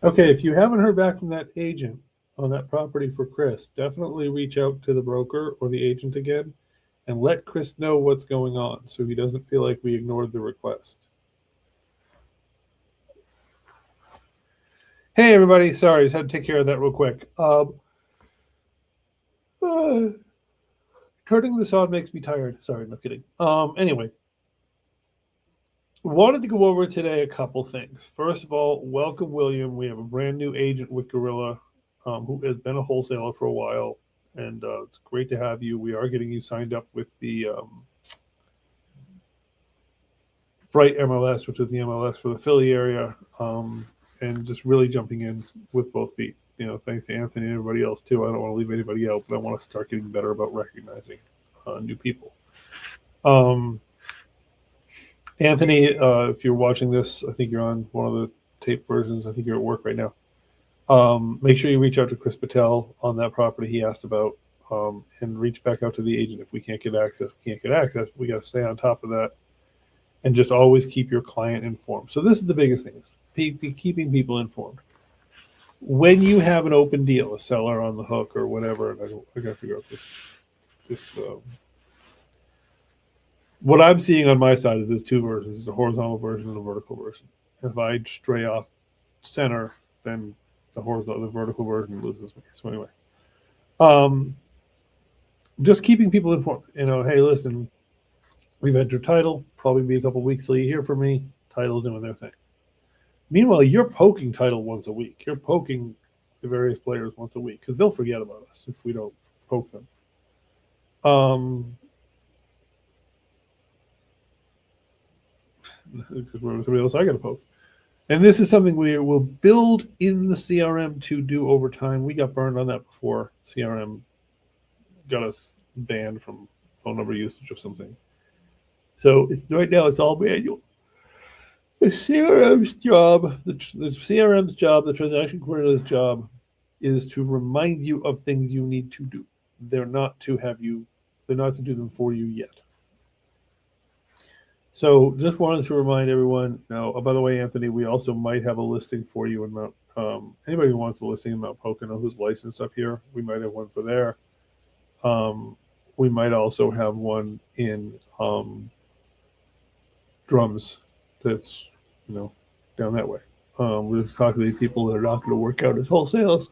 Okay, if you haven't heard back from that agent on that property for Chris, definitely reach out to the broker or the agent again and let Chris know what's going on so he doesn't feel like we ignored the request. Hey, everybody. Sorry, just had to take care of that real quick. Uh, Turning this on makes me tired. Sorry, no kidding. Anyway, wanted to go over today a couple things. First of all, welcome, William. We have a brand new agent with Gorilla who has been a wholesaler for a while, and it's great to have you. We are getting you signed up with the Bright MLS, which is the MLS for the Philly area, and just really jumping in with both feet. Thanks to Anthony and everybody else too. I don't want to leave anybody out, but I want to start getting better about recognizing new people. Anthony, if you're watching this, I think you're on one of the tape versions. I think you're at work right now. Make sure you reach out to Chris Patel on that property he asked about, and reach back out to the agent if we can't get access. We can't get access. We got to stay on top of that, and just always keep your client informed. So this is the biggest thing: is keeping people informed. When you have an open deal, a seller on the hook or whatever, and I got to figure out this. What I'm seeing on my side is there's two versions: there's a horizontal version and a vertical version. If I stray off center, then the vertical version loses me. So anyway, just keeping people informed. Hey, listen, we've entered title. Probably be a couple weeks till you hear from me. Title's doing their thing. Meanwhile, you're poking title once a week. You're poking the various players once a week because they'll forget about us if we don't poke them. Because we're somebody else I got to poke. And this is something we will build in the CRM to do over time. We got burned on that before. CRM got us banned from phone number usage or something. So right now it's all manual. The CRM's job, the transaction coordinator's job, is to remind you of things you need to do. They're not to do them for you yet. So just wanted to remind everyone. Now, by the way, Anthony, we also might have a listing for you in Mount. Anybody who wants a listing in Mount Pocono who's licensed up here, we might have one for there. We might also have one in Drums that's down that way. We're just talking to these people that are not going to work out as wholesales.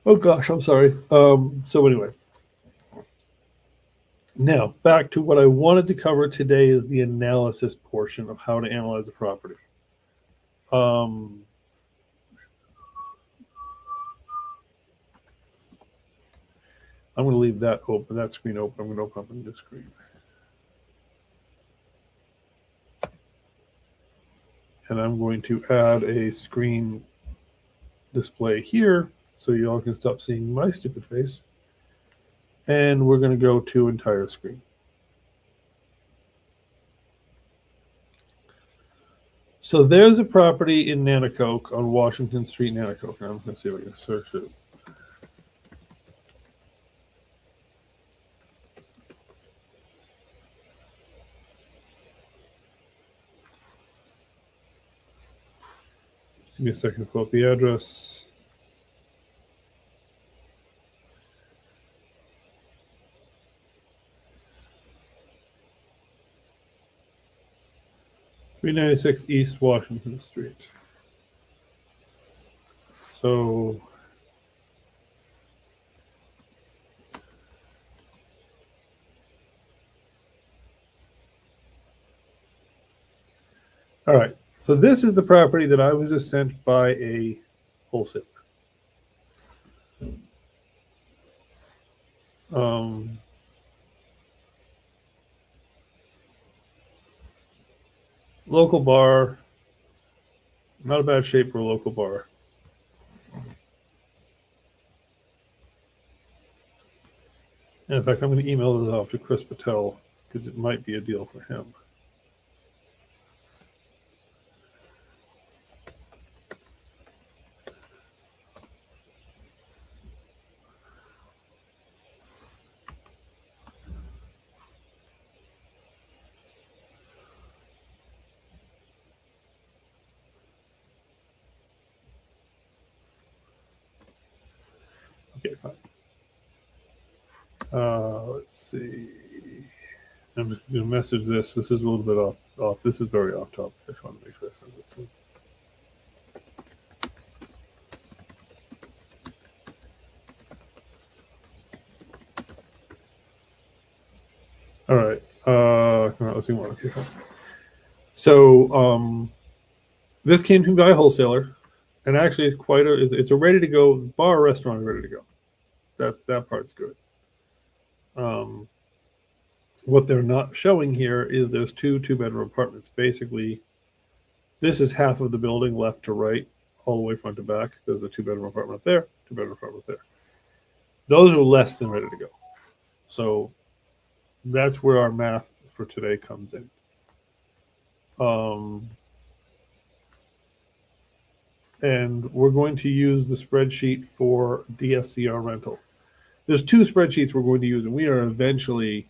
Oh gosh, I'm sorry. So anyway. Now, back to what I wanted to cover today is the analysis portion of how to analyze a property. I'm going to leave that screen open. I'm going to open up a new screen. And I'm going to add a screen display here so you all can stop seeing my stupid face. And we're going to go to entire screen. So there's a property in Nanticoke on Washington Street, Nanticoke. I'm going to see if I can search it. Give me a second to pull up the address. .396 East Washington Street. So all right. So this is the property that I was just sent by a wholesaler. Local bar. Not a bad shape for a local bar. And in fact, I'm going to email this off to Chris Patel because it might be a deal for him. Okay, fine. Let's see. I'm just going to message this. This is a little bit off. This is very off topic. I just want to make sure I send this to you. All right. Let's see more. Okay, fine. So this came from Guy Wholesaler, and actually it's quite a. It's a ready to go bar restaurant, ready to go. That part's good. What they're not showing here is there's two-bedroom apartments. Basically, this is half of the building left to right, all the way front to back. There's a two-bedroom apartment up there, two-bedroom apartment up there. Those are less than ready to go. So that's where our math for today comes in. And we're going to use the spreadsheet for DSCR rental. There's two spreadsheets we're going to use, and we are eventually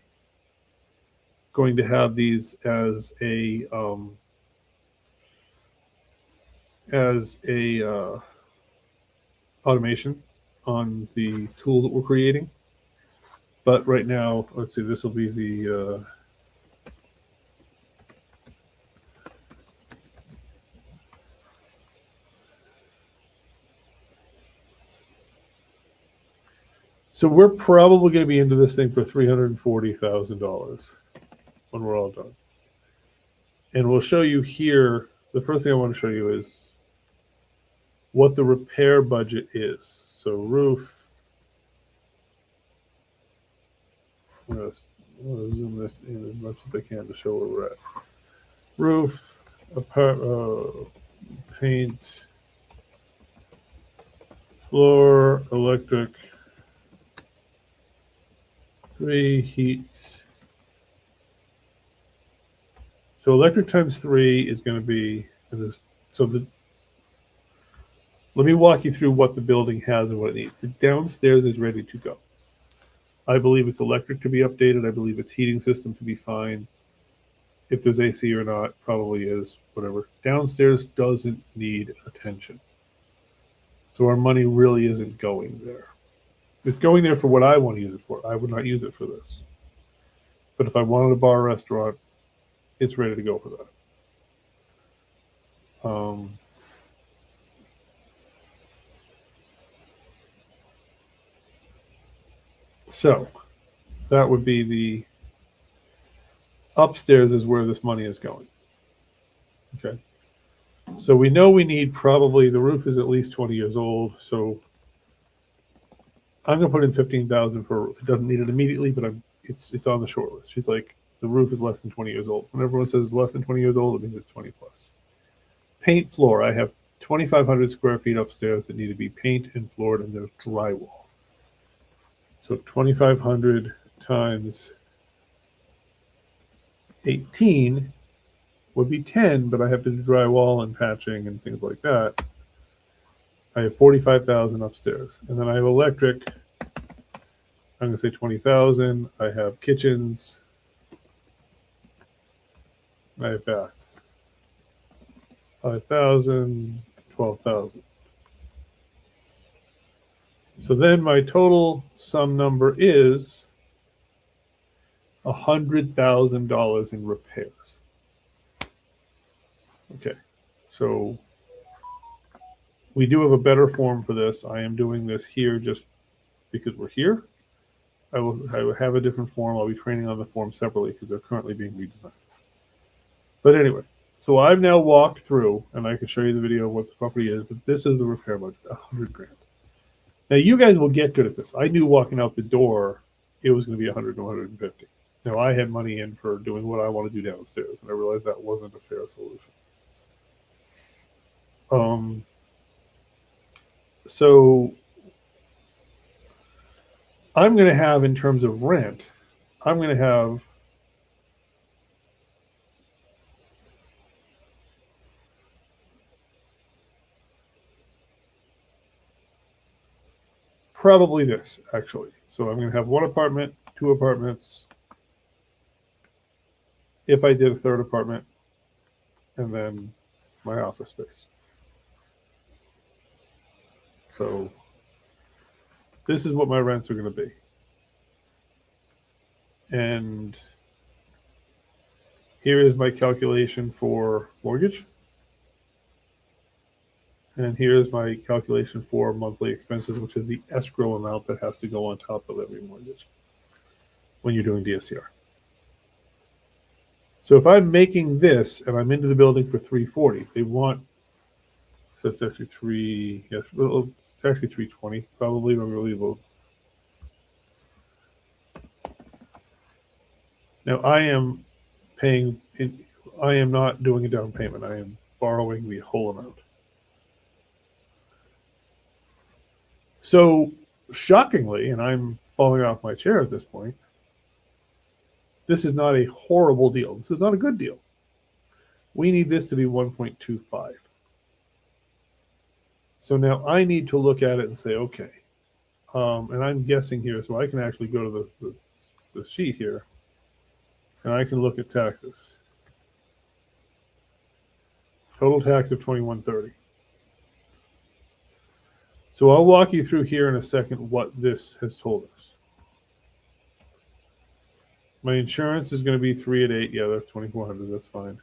going to have these as a automation on the tool that we're creating. But right now, let's see, this will be the so we're probably going to be into this thing for $340,000 when we're all done. And we'll show you here, the first thing I want to show you is what the repair budget is. So roof, I'm going to zoom this in as much as I can to show where we're at. Roof, paint, floor, electric, 3, heat. So electric times 3 is going to be, let me walk you through what the building has and what it needs. The downstairs is ready to go. I believe it's electric to be updated. I believe it's heating system to be fine. If there's AC or not, probably is, whatever. Downstairs doesn't need attention. So our money really isn't going there. It's going there for what I want to use it for. I would not use it for this. But if I wanted a bar or restaurant, it's ready to go for that. So that would be the upstairs is where this money is going. Okay. So we know we need probably, the roof is at least 20 years old. So I'm going to put in 15,000 for a roof. It doesn't need it immediately, but it's on the short list. She's like, the roof is less than 20 years old. When everyone says it's less than 20 years old, it means it's 20 plus. Paint floor. I have 2,500 square feet upstairs that need to be paint and floored, and there's drywall. So 2,500 times 18 would be 10, but I have to do drywall and patching and things like that. I have 45,000 upstairs, and then I have electric. I'm going to say 20,000. I have kitchens. I have baths. 5,000, 12,000. So then my total sum number is $100,000 in repairs. Okay, so we do have a better form for this. I am doing this here just because we're here. I will have a different form. I'll be training on the form separately because they're currently being redesigned. But anyway, so I've now walked through, and I can show you the video of what the property is, but this is the repair budget, $100,000. Now you guys will get good at this. I knew walking out the door, it was going to be 100 to 150. Now I had money in for doing what I want to do downstairs, and I realized that wasn't a fair solution. So I'm going to have, in terms of rent, I'm going to have probably this, actually. So I'm going to have one apartment, two apartments, if I did a third apartment, and then my office space. So this is what my rents are going to be. And here is my calculation for mortgage. And here's my calculation for monthly expenses, which is the escrow amount that has to go on top of every mortgage when you're doing DSCR. So if I'm making this and I'm into the building for 340, they want, so it's actually it's actually 320 probably, but really low. Now I am not doing a down payment. I am borrowing the whole amount. So shockingly, and I'm falling off my chair at this point, this is not a horrible deal. This is not a good deal. We need this to be 1.25. So now I need to look at it and say, okay, and I'm guessing here, so I can actually go to the sheet here, and I can look at taxes. Total tax of $21.30. So I'll walk you through here in a second what this has told us. My insurance is going to be 3 at 8. Yeah, that's 2,400. That's fine.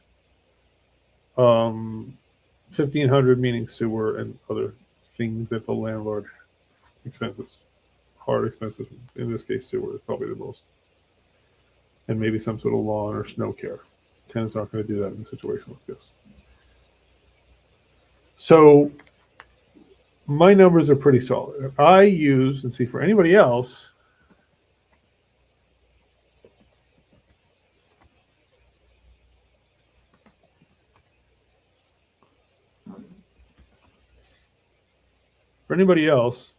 1,500 meaning sewer and other things that the landlord expenses, hard expenses. In this case, sewer is probably the most, and maybe some sort of lawn or snow care. Tenant's not going to do that in a situation like this. So my numbers are pretty solid. I use, and see for anybody else,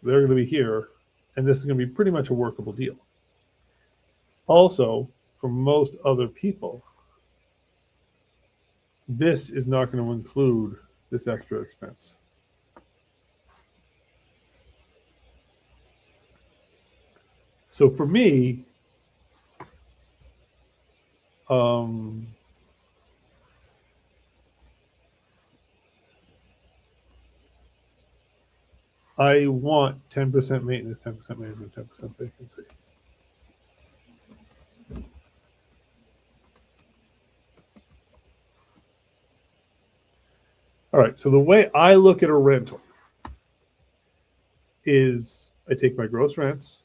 they're going to be here, and this is going to be pretty much a workable deal. Also, for most other people, this is not going to include this extra expense. So for me, I want 10% maintenance, 10% management, 10% vacancy. All right, so the way I look at a rental is I take my gross rents,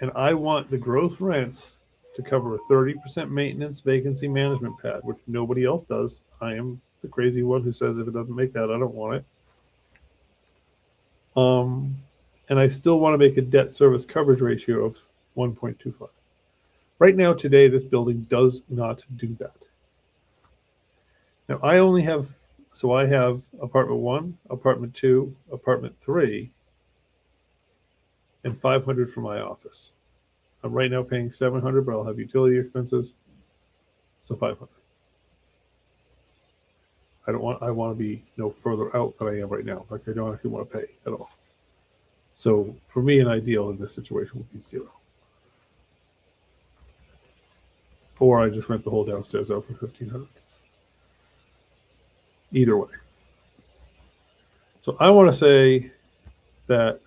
and I want the gross rents to cover a 30% maintenance vacancy management pad, which nobody else does. I am the crazy one who says if it doesn't make that, I don't want it. And I still want to make a debt service coverage ratio of 1.25. Right now, today, this building does not do that. Now, I only have, so I have apartment 1, apartment 2, apartment 3, and 500 for my office. I'm right now paying 700, but I'll have utility expenses, so 500. I want to be no further out than I am right now. Like I don't actually want to pay at all. So for me, an ideal in this situation would be 0. Or I just rent the whole downstairs out for 1,500. Either way. So I want to say that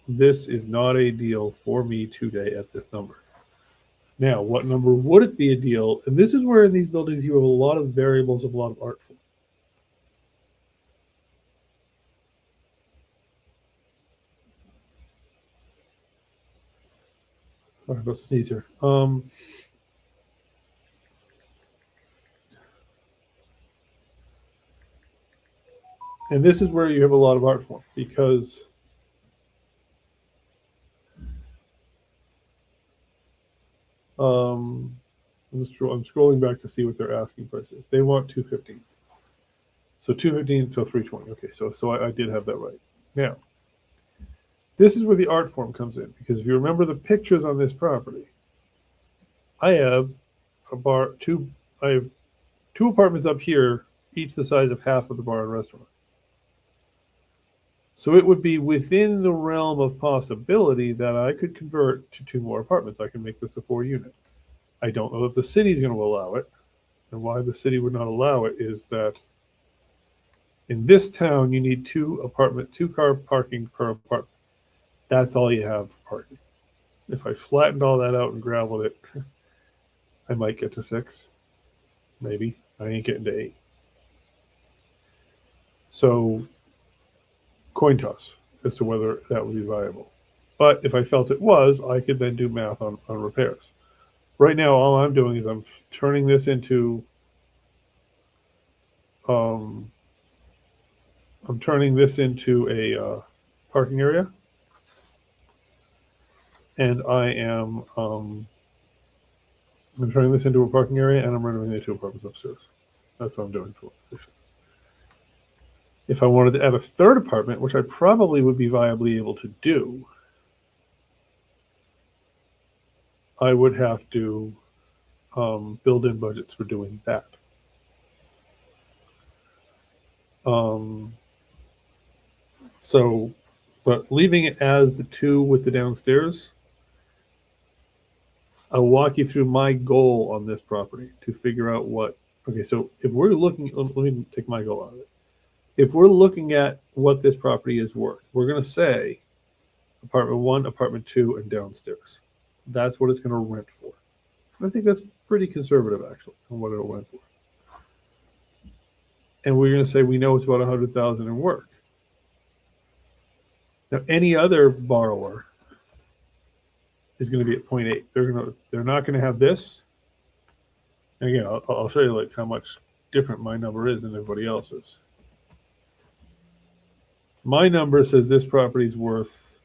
this is not a deal for me today at this number. Now, what number would it be a deal? And this is where in these buildings you have a lot of variables, a lot of artful. Sorry about the sneeze here. And this is where you have a lot of art form, because I'm scrolling back to see what their asking price is. They want 215. So 215, so 320. Okay, so I did have that right. Now, this is where the art form comes in, because if you remember the pictures on this property, I have two apartments up here, each the size of half of the bar and restaurant. So it would be within the realm of possibility that I could convert to 2 more apartments. I can make this a 4 unit. I don't know if the city's going to allow it. And why the city would not allow it is that in this town, you need two car parking per apartment. That's all you have for parking. If I flattened all that out and graveled it, I might get to 6, maybe. I ain't getting to 8. So, coin toss as to whether that would be viable. But if I felt it was, I could then do math on repairs. Right now, all I'm doing is I'm turning this into a parking area, and I'm turning this into a parking area, and I'm renovating the 2 apartments upstairs. That's what I'm doing for it. If I wanted to add a 3rd apartment, which I probably would be viably able to do, I would have to build in budgets for doing that. But leaving it as the 2 with the downstairs, I'll walk you through my goal on this property to figure out what. Okay, so if we're looking, let me take my goal out of it. If we're looking at what this property is worth, we're going to say apartment 1, apartment 2, and downstairs. That's what it's going to rent for. I think that's pretty conservative, actually, on what it'll rent for. And we're going to say we know it's about $100,000 in work. Now, any other borrower is going to be at 0.8. They're not going to have this. And again, I'll show you like how much different my number is than everybody else's. My number says this property is worth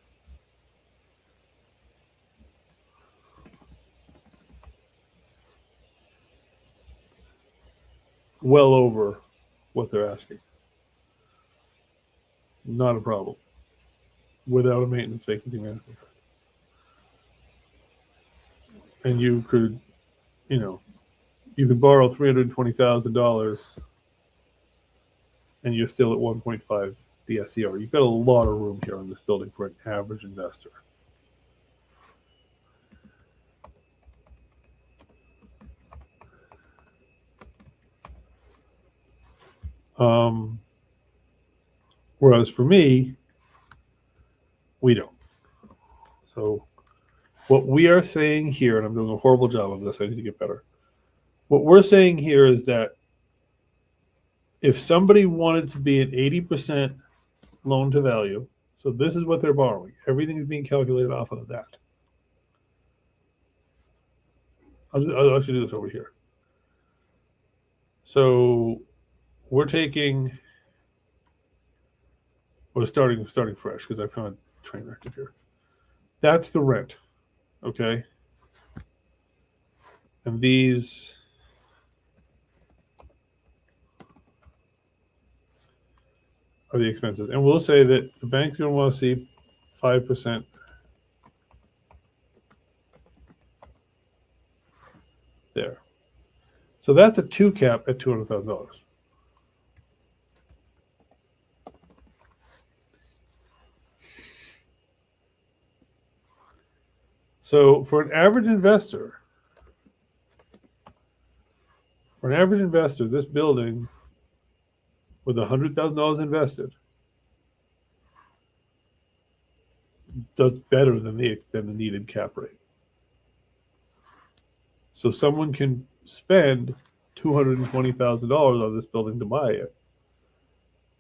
well over what they're asking. Not a problem. Without a maintenance vacancy management. And you could borrow $320,000 and you're still at 1.5 DSCR. You've got a lot of room here on this building for an average investor. Whereas for me, we don't. So what we are saying here, and I'm doing a horrible job of this, I need to get better. What we're saying here is that if somebody wanted to be an 80% loan to value, so this is what they're borrowing. Everything is being calculated off of that. I'll actually do this over here. So we're starting fresh because I've kind of train wrecked here. That's the rent, okay? And these are the expenses. And we'll say that the bank's going to want to see 5% there. So that's a 2 cap at $200,000. So for an average investor, this building with $100,000 invested does better than the needed cap rate. So someone can spend $220,000 on this building to buy it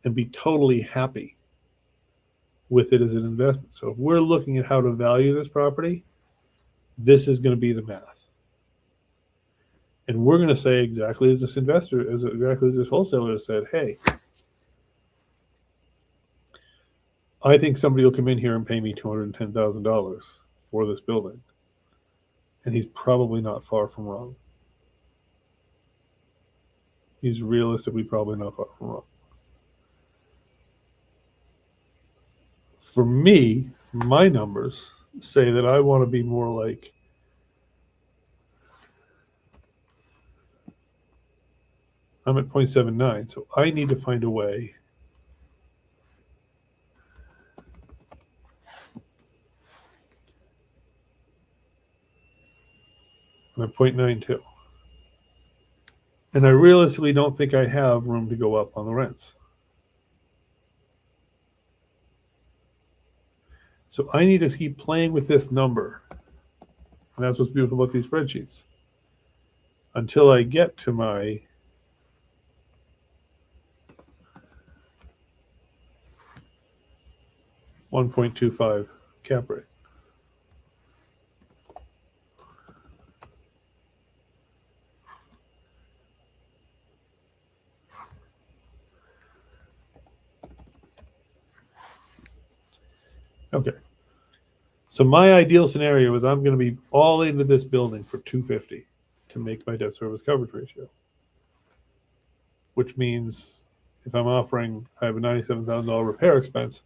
and be totally happy with it as an investment. So if we're looking at how to value this property, this is going to be the math. And we're going to say exactly as this wholesaler has said, hey, I think somebody will come in here and pay me $210,000 for this building. And he's probably not far from wrong. He's realistically probably not far from wrong. For me, my numbers say that I want to be more like I'm at 0.79, so I need to find a way I'm at 0.92. And I realistically don't think I have room to go up on the rents. So I need to keep playing with this number. And that's what's beautiful about these spreadsheets. Until I get to my $1.25 cap rate. Okay. So my ideal scenario is I'm going to be all into this building for $250 to make my debt service coverage ratio. Which means if I'm offering, I have a $97,000 repair expense,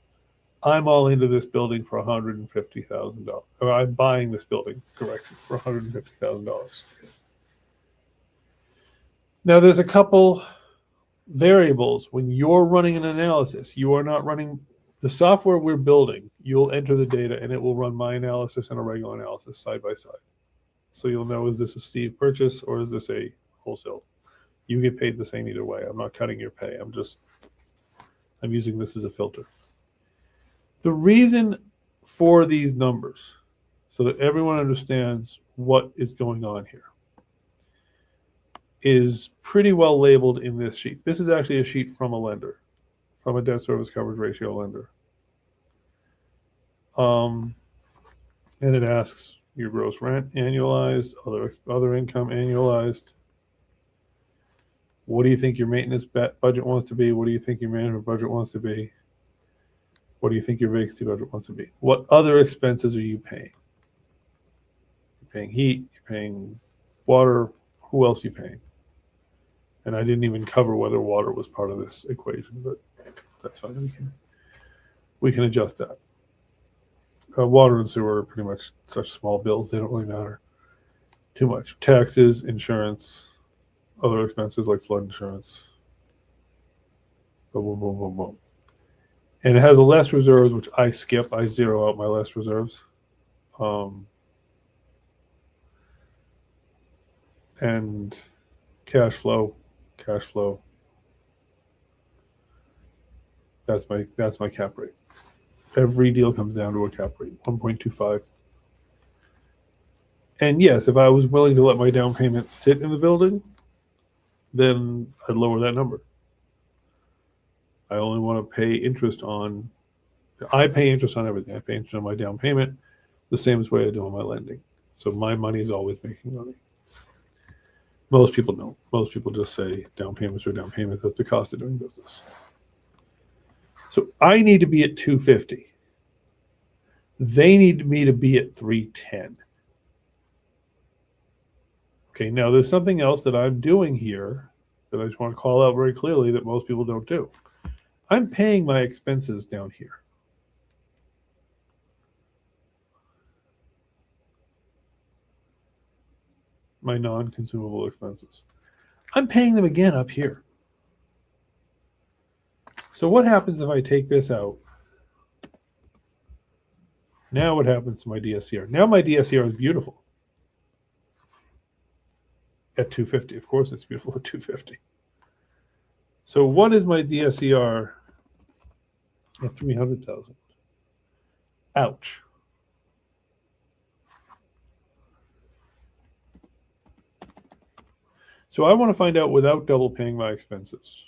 I'm all into this building for $150,000. Or I'm buying this building, correction, for $150,000. Now there's a couple variables when you're running an analysis. You are not running the software we're building. You'll enter the data and it will run my analysis and a regular analysis side by side. So you'll know, is this a Steve purchase or is this a wholesale? You get paid the same either way. I'm not cutting your pay. I'm using this as a filter. The reason for these numbers, so that everyone understands what is going on here, is pretty well labeled in this sheet. This is actually a sheet from a lender, from a debt service coverage ratio lender. And it asks your gross rent annualized, other income annualized. What do you think your maintenance budget wants to be? What do you think your management budget wants to be? What do you think your vacancy budget wants to be? What other expenses are you paying? You're paying heat, you're paying water, who else are you paying? And I didn't even cover whether water was part of this equation, but that's fine. We can adjust that. Water and sewer are pretty much such small bills, they don't really matter too much. Taxes, insurance, other expenses like flood insurance. Boom, boom, boom, boom, boom. And it has a less reserves, which I skip. I zero out my less reserves. And cash flow. That's my cap rate. Every deal comes down to a cap rate, 1.25. And yes, if I was willing to let my down payment sit in the building, then I'd lower that number. I only want to pay interest on, I pay interest on everything. I pay interest on my down payment the same way I do on my lending. So my money is always making money. Most people don't. Most people just say down payments are down payments. That's the cost of doing business. So I need to be at 250. They need me to be at 310. Okay, now there's something else that I'm doing here that I just want to call out very clearly that most people don't do. I'm paying my expenses down here. My non-consumable expenses. I'm paying them again up here. So what happens if I take this out? Now what happens to my DSCR? Now my DSCR is beautiful. At 250. Of course it's beautiful at 250. So what is my DSCR at 300,000? Ouch. So I want to find out without double paying my expenses.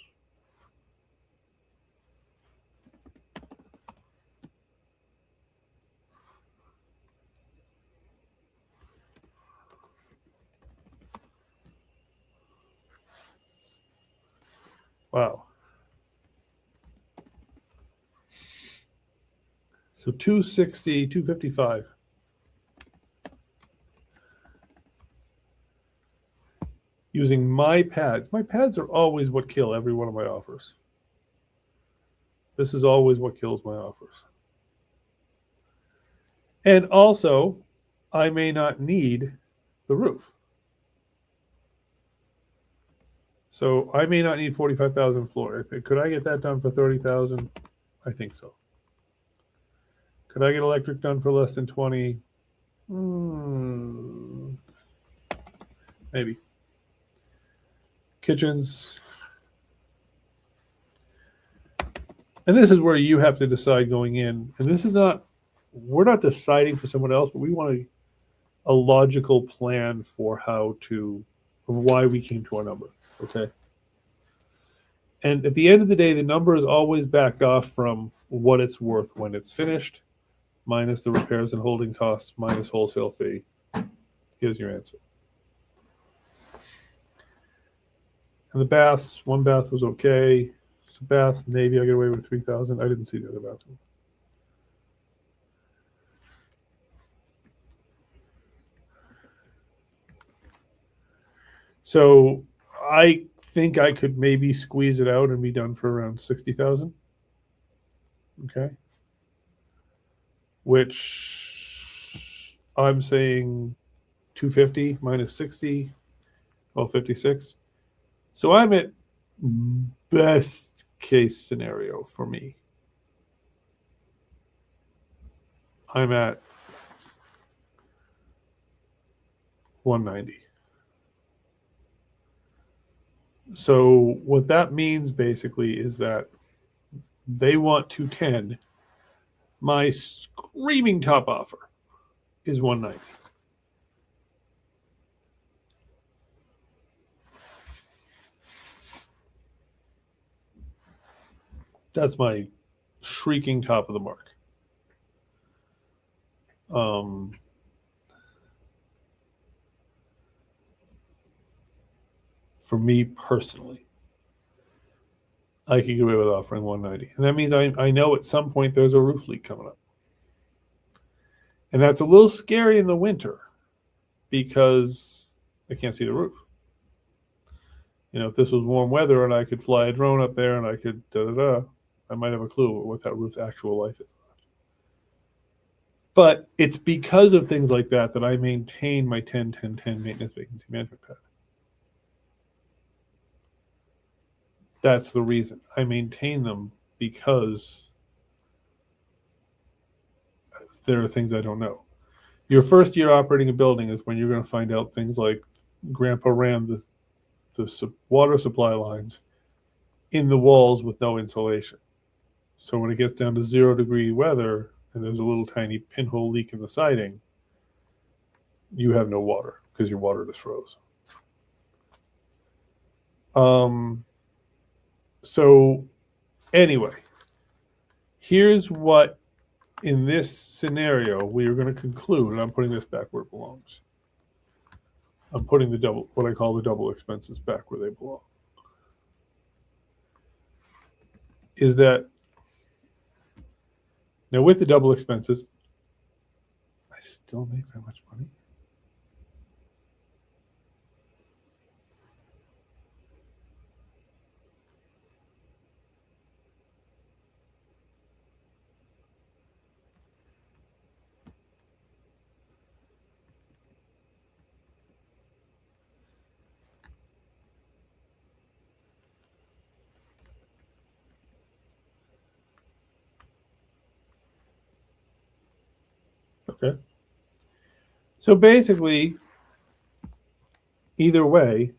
Wow. So 260, 255. Using my pads. My pads are always what kill every one of my offers. This is always what kills my offers. And also, I may not need the roof. So I may not need 45,000 floor. Could I get that done for 30,000? I think so. Could I get electric done for less than 20? maybe. Kitchens. And this is where you have to decide going in. And this is not, we're not deciding for someone else, but we want a logical plan for how to, of why we came to our number. Okay. And at the end of the day, the number is always backed off from what it's worth when it's finished, minus the repairs and holding costs, minus wholesale fee. Here's your answer. And the baths, one bath was okay. So bath, maybe I get away with 3,000. I didn't see the other bathroom. So I think I could maybe squeeze it out and be done for around 60,000. Okay. Which I'm saying 250 minus 60, well, 56. So I'm at best case scenario for me. I'm at 190. So what that means basically is that they want 210. My screaming top offer is 190. That's my shrieking top of the mark. For me personally, I could get away with offering 190. And that means I know at some point there's a roof leak coming up. And that's a little scary in the winter because I can't see the roof. You know, if this was warm weather and I could fly a drone up there and I could I might have a clue what that roof's actual life is. But it's because of things like that that I maintain my 10-10-10 maintenance vacancy management pattern. That's the reason. I maintain them because there are things I don't know. Your first year operating a building is when you're going to find out things like Grandpa ran the water supply lines in the walls with no insulation. So when it gets down to 0-degree weather and there's a little tiny pinhole leak in the siding, you have no water because your water just froze. So anyway, here's what in this scenario we are going to conclude, and I'm putting this back where it belongs. I'm putting the double, what I call the double expenses, back where they belong. Is that now with the double expenses, I still make that much money. Okay. So basically, either way,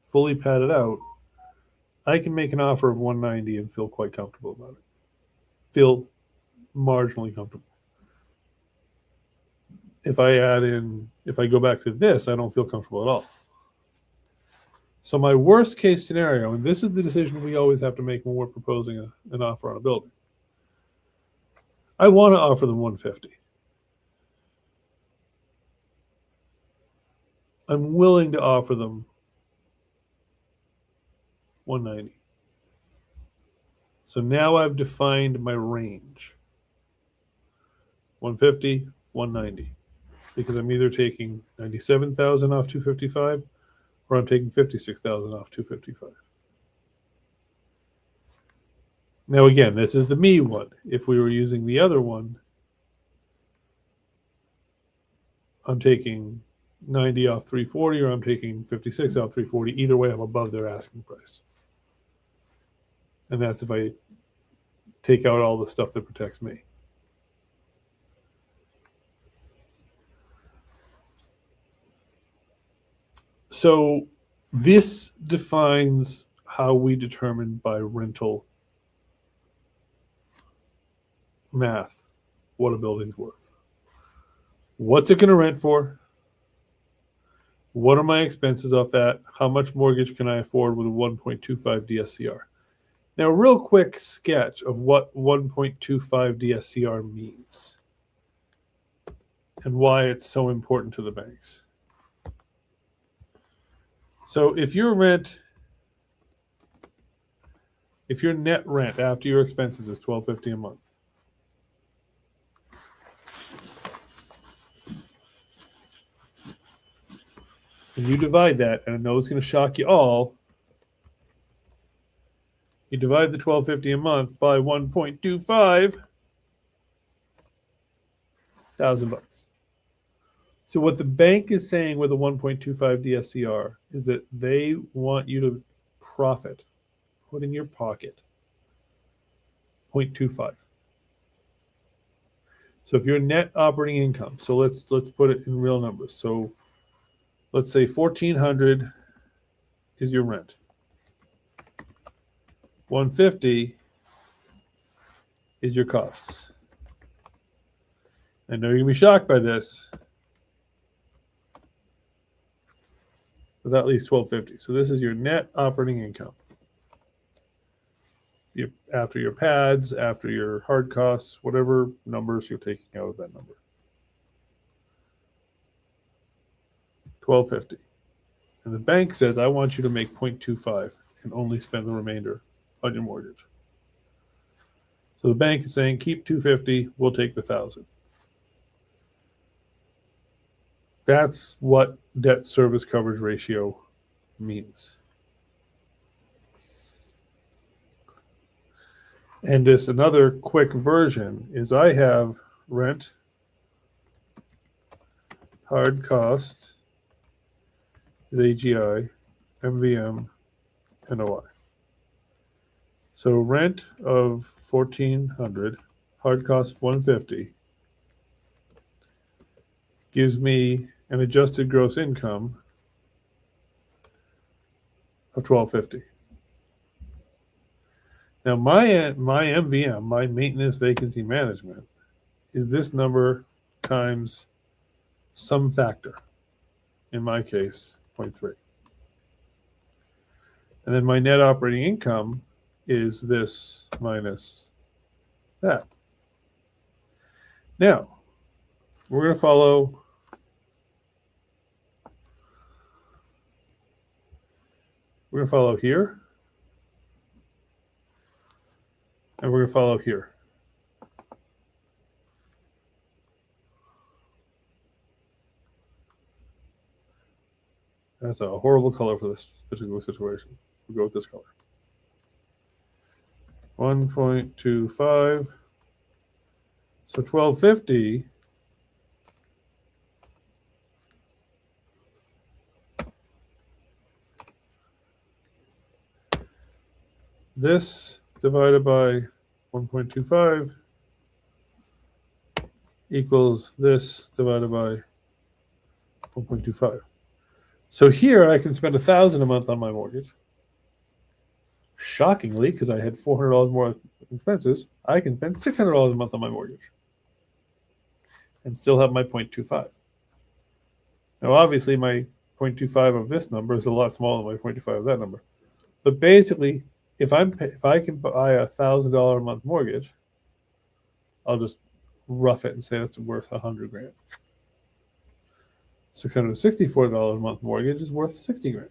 fully padded out, I can make an offer of 190 and feel quite comfortable about it. Feel marginally comfortable. If I go back to this, I don't feel comfortable at all. So my worst case scenario, and this is the decision we always have to make when we're proposing an offer on a building. I want to offer them 150. I'm willing to offer them 190. So now I've defined my range. 150, 190. Because I'm either taking 97,000 off 255 or I'm taking 56,000 off 255. Now again, this is the me one. If we were using the other one, I'm taking 90 off 340 or I'm taking 56 off 340. Either way, I'm above their asking price. And that's if I take out all the stuff that protects me. So this defines how we determine by rental math what a building's worth. What's it going to rent for? What are my expenses off that? How much mortgage can I afford with a 1.25 DSCR? Now, a real quick sketch of what 1.25 DSCR means and why it's so important to the banks. So if your net rent after your expenses is $1,250 a month, and you divide that, and I know it's going to shock you all, you divide the $1,250 a month by 1.25 thousand bucks. So what the bank is saying with a 1.25 DSCR is that they want you to profit, put in your pocket 0.25. So if your net operating income, so let's put it in real numbers. So let's say $1,400 is your rent. $150 is your costs. I know you're gonna be shocked by this, but that leaves $1,250. So this is your net operating income. After your pads, after your hard costs, whatever numbers you're taking out of that number. $1,250. And the bank says, I want you to make 0.25 and only spend the remainder on your mortgage. So the bank is saying, keep $250, we'll take the $1,000. That's what debt service coverage ratio means. And this another quick version is I have rent, hard cost is AGI, MVM, and OI. So rent of $1,400, hard cost $150, gives me an adjusted gross income of $1,250. Now my MVM, my maintenance vacancy management, is this number times some factor. In my case, 0.3. And then my net operating income is this minus that. Now, we're going to follow here, and we're going to follow here. That's a horrible color for this particular situation. We'll go with this color. 1.25. So 1,250 this divided by 1.25 equals this divided by 1.25. So here I can spend $1,000 a month on my mortgage. Shockingly, because I had $400 more expenses, I can spend $600 a month on my mortgage and still have my 0.25. Now, obviously, my 0.25 of this number is a lot smaller than my 0.25 of that number. But basically, if I can buy a $1,000 a month mortgage, I'll just rough it and say that's worth $100,000. $664 a month mortgage is worth $60,000.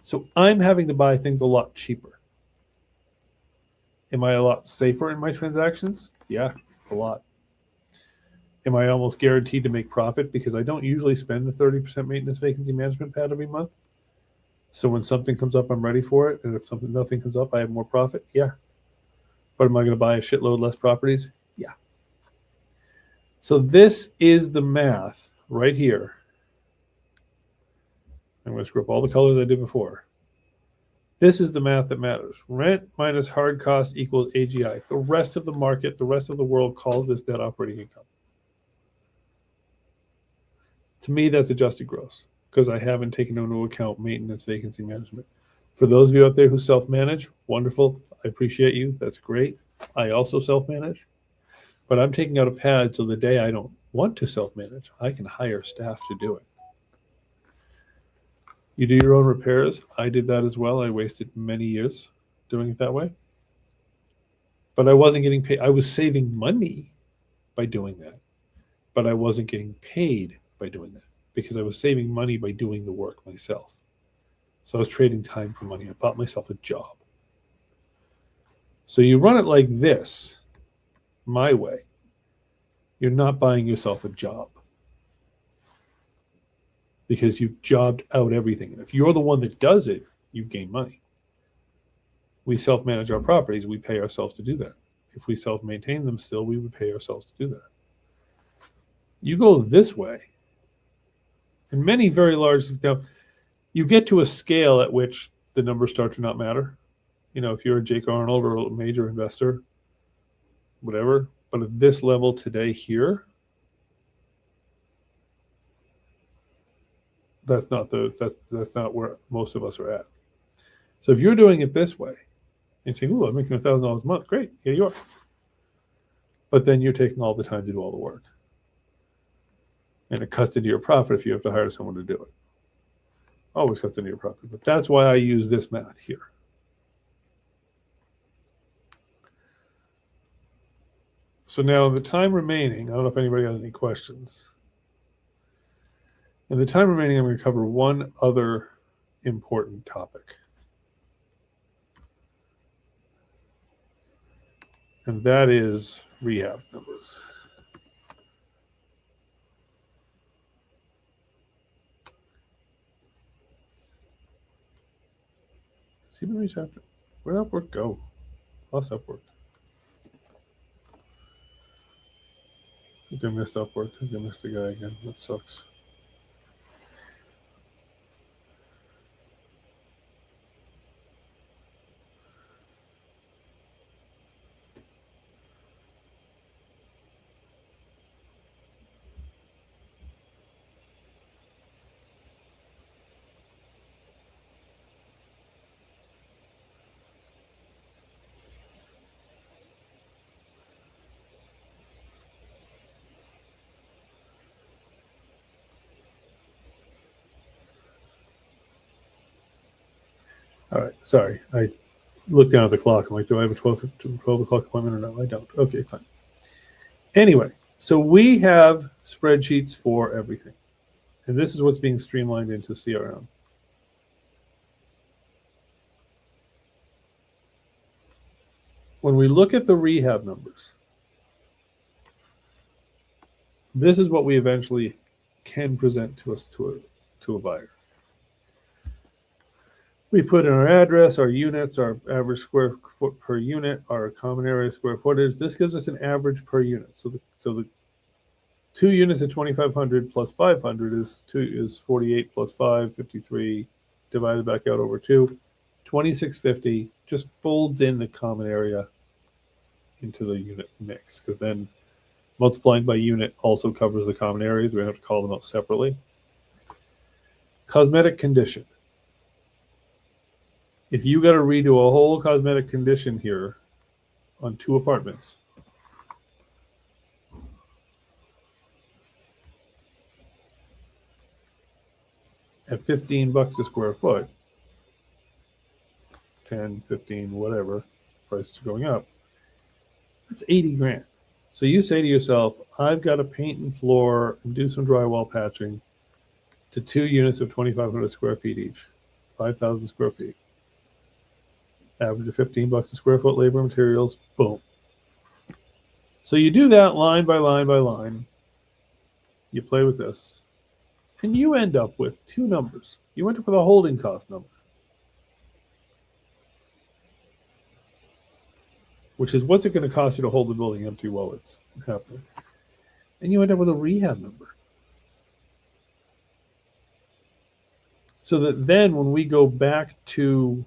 So I'm having to buy things a lot cheaper. Am I a lot safer in my transactions? Yeah, a lot. Am I almost guaranteed to make profit because I don't usually spend the 30% maintenance vacancy management pad every month? So when something comes up, I'm ready for it. And if nothing comes up, I have more profit? Yeah. But am I going to buy a shitload less properties? Yeah. So this is the math right here. I'm going to screw up all the colors I did before. This is the math that matters. Rent minus hard cost equals AGI. The rest of the market, the rest of the world calls this net operating income. To me, that's adjusted gross. because I haven't taken into account maintenance, vacancy management. For those of you out there who self-manage, wonderful. I appreciate you. That's great. I also self-manage, but I'm taking out a pad so the day I don't want to self-manage, I can hire staff to do it. You do your own repairs. I did that as well. I wasted many years doing it that way. But I wasn't getting paid. I was saving money by doing that, but I wasn't getting paid by doing that because I was saving money by doing the work myself. So I was trading time for money. I bought myself a job. So you run it like this, my way. You're not buying yourself a job because you've jobbed out everything. And if you're the one that does it, you've gained money. We self-manage our properties. We pay ourselves to do that. If we self-maintain them still, we would pay ourselves to do that. You go this way, and many very large, now, you get to a scale at which the numbers start to not matter. You know, if you're a Jake Arnold or a major investor, whatever, but at this level today here, that's not where most of us are at. So if you're doing it this way, and saying, "Ooh, I'm making $1,000 a month," great, here you are. But then you're taking all the time to do all the work, and it cuts into your profit if you have to hire someone to do it. Always cuts into your profit, but that's why I use this math here. So now the time remaining, I don't know if anybody has any questions. In the time remaining, I'm going to cover one other important topic. And that is rehab numbers. See the chapter. Where'd Upwork go? Lost Upwork. I think I missed Upwork. I think I missed the guy again. That sucks. All right, sorry. I looked down at the clock. I'm like, do I have a 12 o'clock appointment or no? I don't. Okay, fine. Anyway, so we have spreadsheets for everything. And this is what's being streamlined into CRM. When we look at the rehab numbers, this is what we eventually can present to us to a buyer. We put in our address, our units, our average square foot per unit, our common area square footage. This gives us an average per unit. So the 2 units at 2,500 plus 500 is 48 plus 5, 53, divided back out over 2, 2,650. Just folds in the common area into the unit mix, because then multiplying by unit also covers the common areas. We don't have to call them out separately. Cosmetic condition. If you got to redo a whole cosmetic condition here on 2 apartments, at $15 a square foot, 10, 15, whatever, prices are going up, that's 80 grand. So you say to yourself, I've got to paint and floor and do some drywall patching to 2 units of 2,500 square feet each, 5,000 square feet. Average of $15 a square foot, labor and materials, boom. So you do that line by line by line. You play with this, and you end up with 2 numbers. You end up with a holding cost number, which is what's it going to cost you to hold the building empty while it's happening. And you end up with a rehab number. So that then when we go back to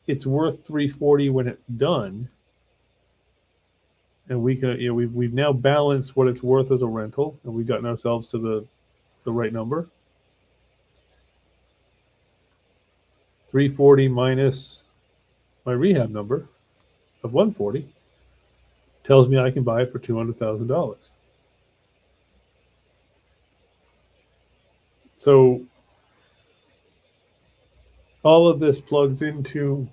it's worth $340 when it's done, and we can, we've now balanced what it's worth as a rental, and we've gotten ourselves to the right number. 340 minus my rehab number of 140 tells me I can buy it for $200,000. So all of this plugs into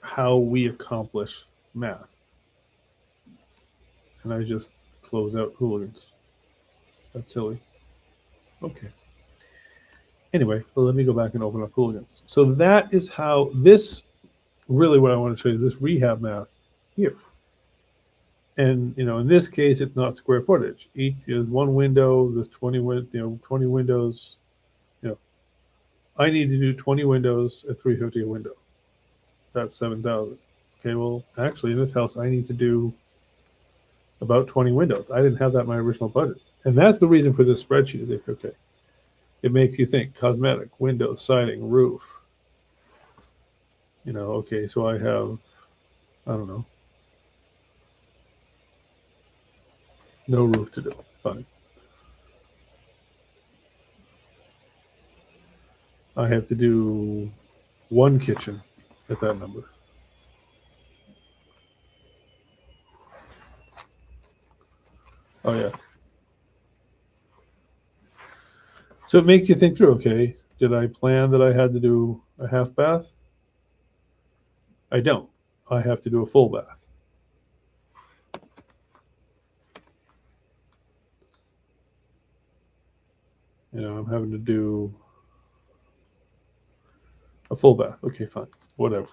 how we accomplish math. And I just closed out hooligans. That's silly. Okay. Anyway, well, let me go back and open up hooligans. So that is how this really what I want to show you is this rehab math here. And in this case, it's not square footage. Each is one window. There's 20 windows. I need to do 20 windows at $350 a window. That's 7,000. Okay, well, actually, in this house, I need to do about 20 windows. I didn't have that in my original budget. And that's the reason for this spreadsheet. Is okay, it makes you think cosmetic, windows, siding, roof. Okay, so I have, I don't know, no roof to do. Fine. I have to do one kitchen at that number. Oh, yeah. So it makes you think through, okay, did I plan that I had to do a half bath? I don't. I have to do a full bath. I'm having to do a full bath. Okay, fine. Whatever.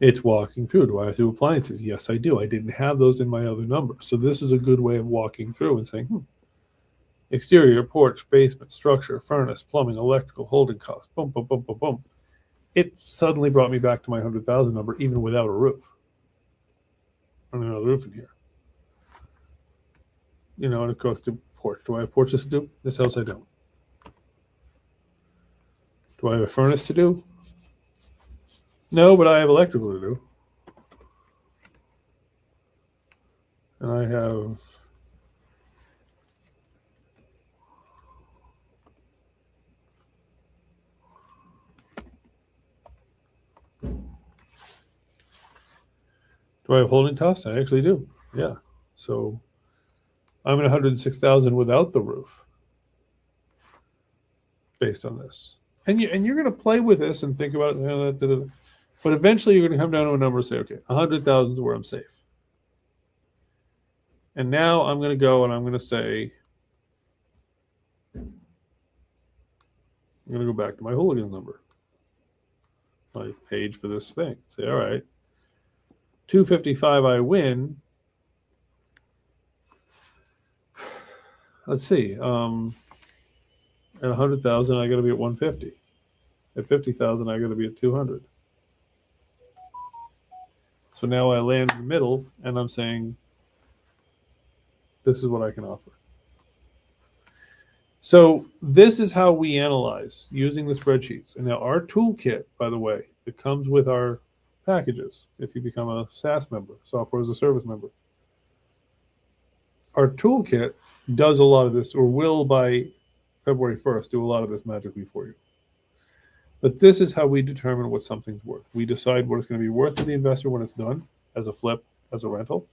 It's walking through. Do I have to do appliances? Yes, I do. I didn't have those in my other numbers. So this is a good way of walking through and saying, exterior, porch, basement, structure, furnace, plumbing, electrical, holding costs, boom, boom, boom, boom, boom. It suddenly brought me back to my 100,000 number, even without a roof. I don't have a roof in here. And it goes to porch. Do I have porches to do? This house I don't. Do I have a furnace to do? No, but I have electrical to do. And I have do I have holding costs? I actually do. Yeah. So I'm at 106,000 without the roof based on this. And you're going to play with this and think about it. But eventually you're going to come down to a number and say, okay, 100,000 is where I'm safe. And now I'm going to go and I'm going to say, I'm going to go back to my hooligan number, my page for this thing. Say, all right, 255 I win. Let's see. At 100,000, I got to be at 150. At 50,000, I got to be at 200. So now I land in the middle, and I'm saying, this is what I can offer. So this is how we analyze using the spreadsheets. And now our toolkit, by the way, it comes with our packages if you become a SaaS member, software as a service member. Our toolkit does a lot of this, or will by February 1st do a lot of this magically for you. But this is how we determine what something's worth. We decide what it's going to be worth to the investor when it's done, as a flip, as a rental.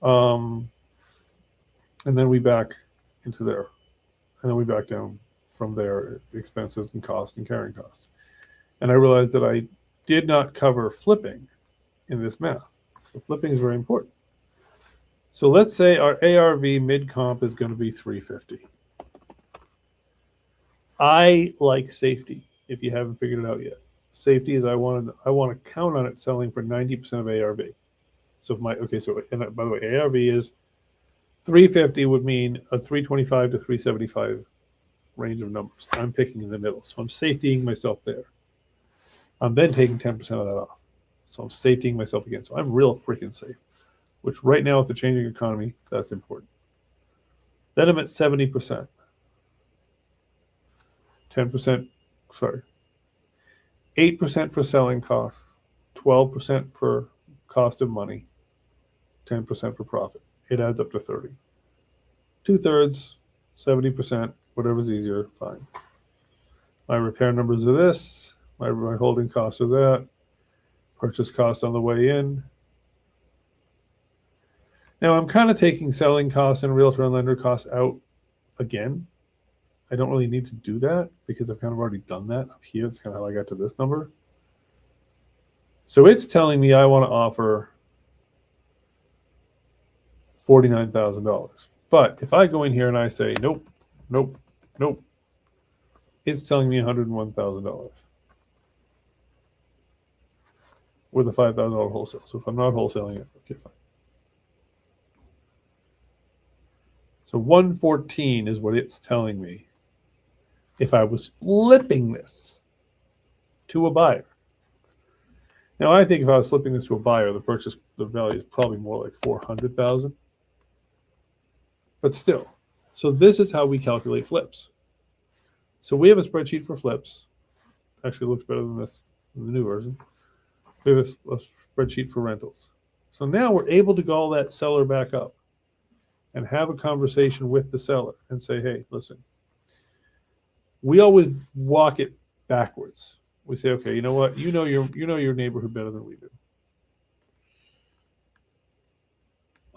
And then we back into there. And then we back down from there, expenses and costs and carrying costs. And I realized that I did not cover flipping in this math. So flipping is very important. So let's say our ARV mid-comp is going to be 350. I like safety, if you haven't figured it out yet. Safety is I want to count on it selling for 90% of ARV. So and by the way, ARV is 350 would mean a 325 to 375 range of numbers. I'm picking in the middle. So I'm safetying myself there. I'm then taking 10% of that off. So I'm safetying myself again. So I'm real freaking safe, which right now with the changing economy, that's important. Then I'm at 70%. 8% for selling costs, 12% for cost of money, 10% for profit. it adds up to 30. 2/3, 70%, whatever's easier, fine. My repair numbers are this, my holding costs are that, purchase costs on the way in. Now I'm kind of taking selling costs and realtor and lender costs out again. I don't really need to do that because I've kind of already done that up here. That's kind of how I got to this number. So it's telling me I want to offer $49,000. But if I go in here and I say, nope, nope, nope, it's telling me $101,000 with a $5,000 wholesale. So if I'm not wholesaling it, okay, fine. So 114 is what it's telling me if I was flipping this to a buyer. Now I think if I was flipping this to a buyer, the value is probably more like 400,000. But still, so this is how we calculate flips. So we have a spreadsheet for flips. Actually, looks better than this in the new version. We have a spreadsheet for rentals. So now we're able to call that seller back up and have a conversation with the seller and say, hey, listen, we always walk it backwards. We say, okay, you know what? You know your neighborhood better than we do.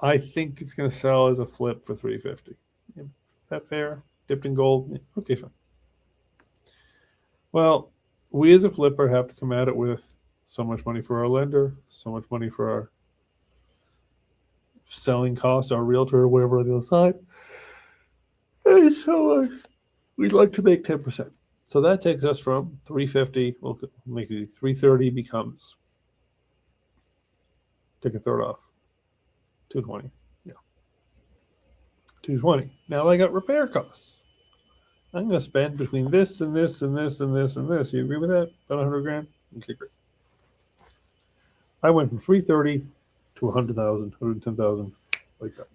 I think it's going to sell as a flip for $350. Is that fair? Dipped in gold? Yeah, okay, fine. Well, we as a flipper have to come at it with so much money for our lender, so much money for our selling costs, our realtor, or whatever on the other side. And so we'd like to make 10%. So that takes us from 350, we'll make it 330 becomes, take a third off, 220. Yeah. 220. Now I got repair costs. I'm going to spend between this and this and this and this and this. You agree with that? About 100 grand? Okay, great. I went from 330 to 100,000, 110,000, like that.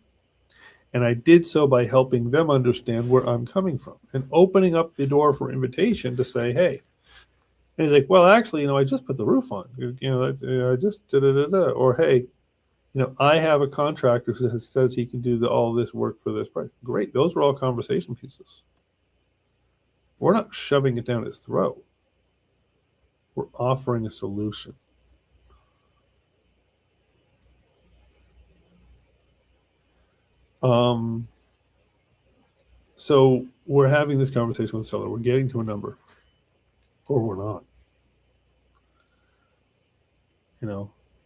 And I did so by helping them understand where I'm coming from and opening up the door for invitation to say, hey. And he's like, well, actually, I just put the roof on. I just da-da-da-da. Or, hey, I have a contractor who says he can do all this work for this price. Great. Those were all conversation pieces. We're not shoving it down his throat. We're offering a solution. So we're having this conversation with the seller. We're getting to a number, or we're not.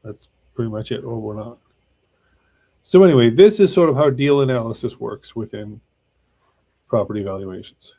That's pretty much it, or we're not. So anyway, this is sort of how deal analysis works within property valuations.